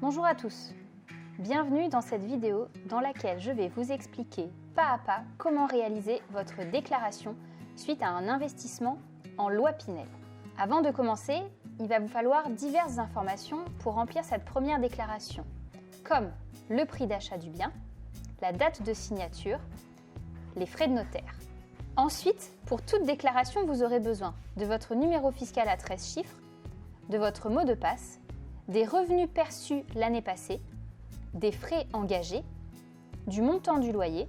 Bonjour à tous, bienvenue dans cette vidéo dans laquelle je vais vous expliquer pas à pas comment réaliser votre déclaration suite à un investissement en loi Pinel. Avant de commencer, il va vous falloir diverses informations pour remplir cette première déclaration, comme le prix d'achat du bien, la date de signature, les frais de notaire. Ensuite, pour toute déclaration, vous aurez besoin de votre numéro fiscal à 13 chiffres, de votre mot de passe, des revenus perçus l'année passée, des frais engagés, du montant du loyer,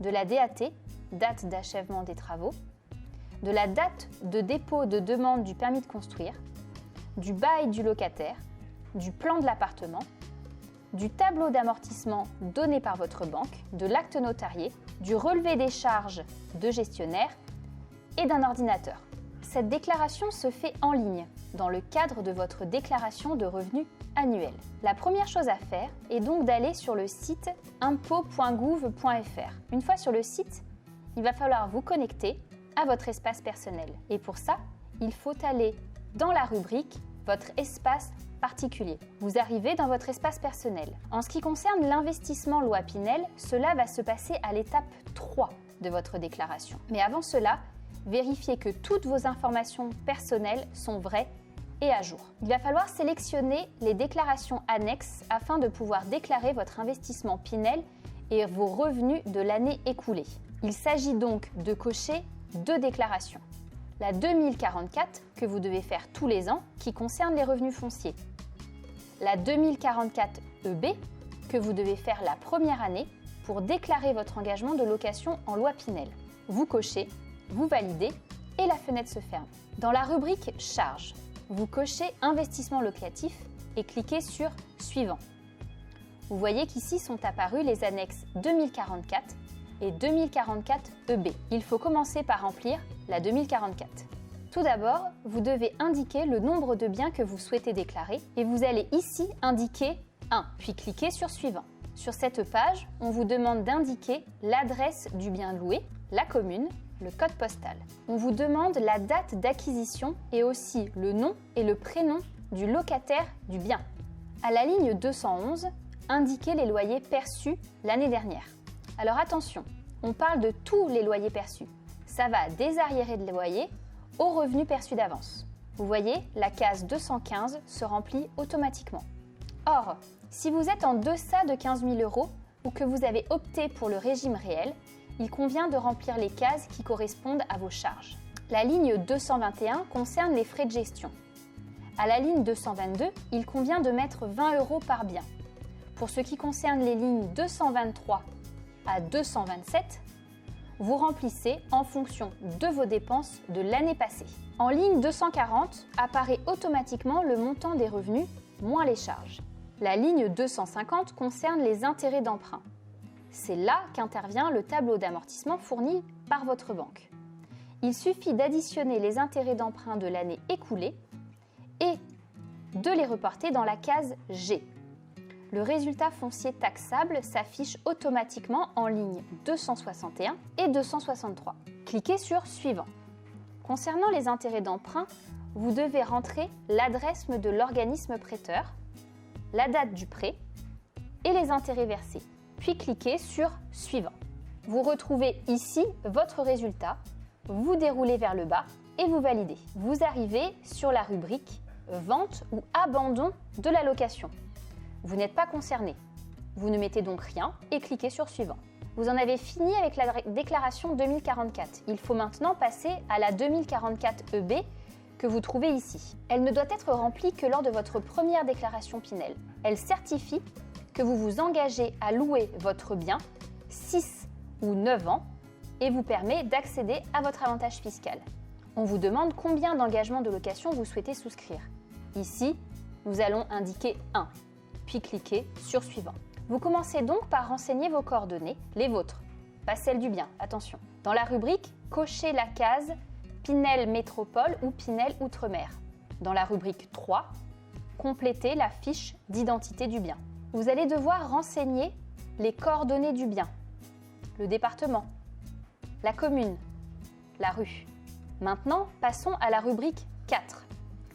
de la DAT, date d'achèvement des travaux, de la date de dépôt de demande du permis de construire, du bail du locataire, du plan de l'appartement, du tableau d'amortissement donné par votre banque, de l'acte notarié, du relevé des charges de gestionnaire et d'un ordinateur. Cette déclaration se fait en ligne dans le cadre de votre déclaration de revenus annuelle. La première chose à faire est donc d'aller sur le site impôts.gouv.fr. Une fois sur le site, il va falloir vous connecter à votre espace personnel. Et pour ça, il faut aller dans la rubrique « Votre espace particulier ». Vous arrivez dans votre espace personnel. En ce qui concerne l'investissement loi Pinel, cela va se passer à l'étape 3 de votre déclaration. Mais avant cela, vérifiez que toutes vos informations personnelles sont vraies et à jour. Il va falloir sélectionner les déclarations annexes afin de pouvoir déclarer votre investissement Pinel et vos revenus de l'année écoulée. Il s'agit donc de cocher 2 déclarations. La 2044 que vous devez faire tous les ans qui concerne les revenus fonciers. La 2044 EB que vous devez faire la première année pour déclarer votre engagement de location en loi Pinel. Vous cochez, vous validez et la fenêtre se ferme. Dans la rubrique Charges, vous cochez Investissement locatif et cliquez sur Suivant. Vous voyez qu'ici sont apparues les annexes 2044 et 2044 EB. Il faut commencer par remplir la 2044. Tout d'abord, vous devez indiquer le nombre de biens que vous souhaitez déclarer et vous allez ici indiquer 1, puis cliquez sur Suivant. Sur cette page, on vous demande d'indiquer l'adresse du bien loué, la commune, le code postal. On vous demande la date d'acquisition et aussi le nom et le prénom du locataire du bien. À la ligne 211, indiquez les loyers perçus l'année dernière. Alors attention, on parle de tous les loyers perçus. Ça va des arriérés de loyer aux revenus perçus d'avance. Vous voyez, la case 215 se remplit automatiquement. Or, si vous êtes en deçà de 15 000 € ou que vous avez opté pour le régime réel, il convient de remplir les cases qui correspondent à vos charges. La ligne 221 concerne les frais de gestion. À la ligne 222, il convient de mettre 20 € par bien. Pour ce qui concerne les lignes 223 à 227, vous remplissez en fonction de vos dépenses de l'année passée. En ligne 240 apparaît automatiquement le montant des revenus moins les charges. La ligne 250 concerne les intérêts d'emprunt. C'est là qu'intervient le tableau d'amortissement fourni par votre banque. Il suffit d'additionner les intérêts d'emprunt de l'année écoulée et de les reporter dans la case G. Le résultat foncier taxable s'affiche automatiquement en ligne 261 et 263. Cliquez sur Suivant. Concernant les intérêts d'emprunt, vous devez rentrer l'adresse de l'organisme prêteur, la date du prêt et les intérêts versés. Puis cliquez sur Suivant. Vous retrouvez ici votre résultat, vous déroulez vers le bas et vous validez. Vous arrivez sur la rubrique Vente ou abandon de la location. Vous n'êtes pas concerné. Vous ne mettez donc rien et cliquez sur Suivant. Vous en avez fini avec la déclaration 2044. Il faut maintenant passer à la 2044 EB que vous trouvez ici. Elle ne doit être remplie que lors de votre première déclaration Pinel. Elle certifie que vous vous engagez à louer votre bien 6 ou 9 ans et vous permet d'accéder à votre avantage fiscal. On vous demande combien d'engagements de location vous souhaitez souscrire. Ici, nous allons indiquer 1, puis cliquez sur Suivant. Vous commencez donc par renseigner vos coordonnées, les vôtres, pas celles du bien, attention. Dans la rubrique, cochez la case Pinel Métropole ou Pinel Outre-mer. Dans la rubrique 3, complétez la fiche d'identité du bien. Vous allez devoir renseigner les coordonnées du bien, le département, la commune, la rue. Maintenant, passons à la rubrique 4,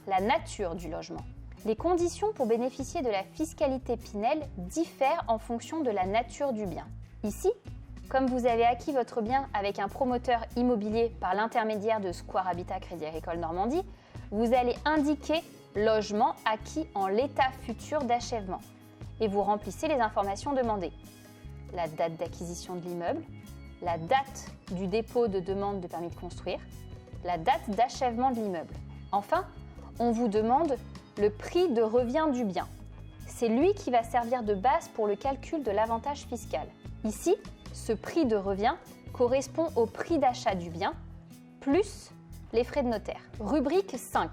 la nature du logement. Les conditions pour bénéficier de la fiscalité Pinel diffèrent en fonction de la nature du bien. Ici, comme vous avez acquis votre bien avec un promoteur immobilier par l'intermédiaire de Square Habitat Crédit Agricole Normandie, vous allez indiquer logement acquis en l'état futur d'achèvement et vous remplissez les informations demandées. La date d'acquisition de l'immeuble, la date du dépôt de demande de permis de construire, la date d'achèvement de l'immeuble. Enfin, on vous demande le prix de revient du bien. C'est lui qui va servir de base pour le calcul de l'avantage fiscal. Ici, ce prix de revient correspond au prix d'achat du bien plus les frais de notaire. Rubrique 5.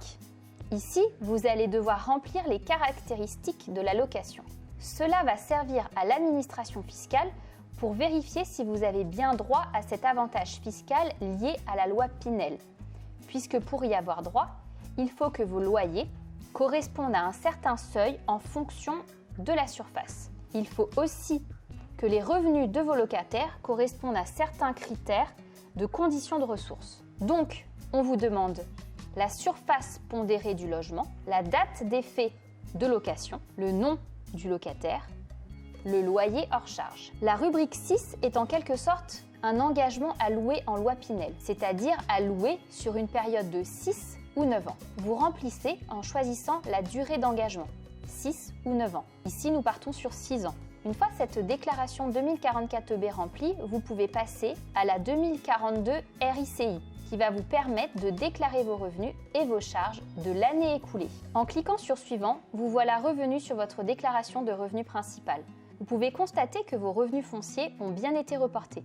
Ici, vous allez devoir remplir les caractéristiques de la location. Cela va servir à l'administration fiscale pour vérifier si vous avez bien droit à cet avantage fiscal lié à la loi Pinel. Puisque pour y avoir droit, il faut que vos loyers correspondent à un certain seuil en fonction de la surface. Il faut aussi que les revenus de vos locataires correspondent à certains critères de conditions de ressources. Donc, on vous demande la surface pondérée du logement, la date d'effet de location, le nom du locataire, le loyer hors charge. La rubrique 6 est en quelque sorte un engagement à louer en loi Pinel, c'est-à-dire à louer sur une période de 6 ou 9 ans. Vous remplissez en choisissant la durée d'engagement, 6 ou 9 ans. Ici, nous partons sur 6 ans. Une fois cette déclaration 2044EB remplie, vous pouvez passer à la 2042 RICI, qui va vous permettre de déclarer vos revenus et vos charges de l'année écoulée. En cliquant sur Suivant, vous voilà revenu sur votre déclaration de revenus principale. Vous pouvez constater que vos revenus fonciers ont bien été reportés.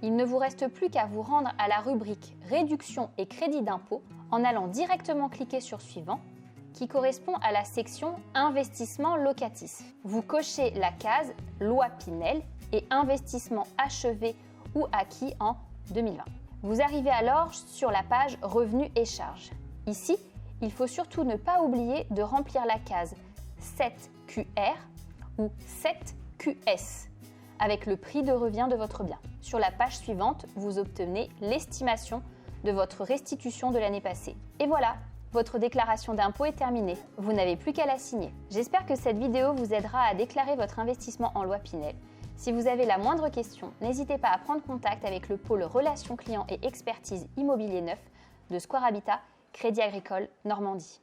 Il ne vous reste plus qu'à vous rendre à la rubrique Réduction et crédit d'impôt en allant directement cliquer sur Suivant, qui correspond à la section Investissement locatif. Vous cochez la case Loi Pinel et Investissement achevé ou acquis en 2020. Vous arrivez alors sur la page Revenus et charges. Ici, il faut surtout ne pas oublier de remplir la case 7QR ou 7QS avec le prix de revient de votre bien. Sur la page suivante, vous obtenez l'estimation de votre restitution de l'année passée. Et voilà, votre déclaration d'impôt est terminée. Vous n'avez plus qu'à la signer. J'espère que cette vidéo vous aidera à déclarer votre investissement en loi Pinel. Si vous avez la moindre question, n'hésitez pas à prendre contact avec le pôle Relations clients et expertise immobilier neuf de Square Habitat Crédit Agricole Normandie.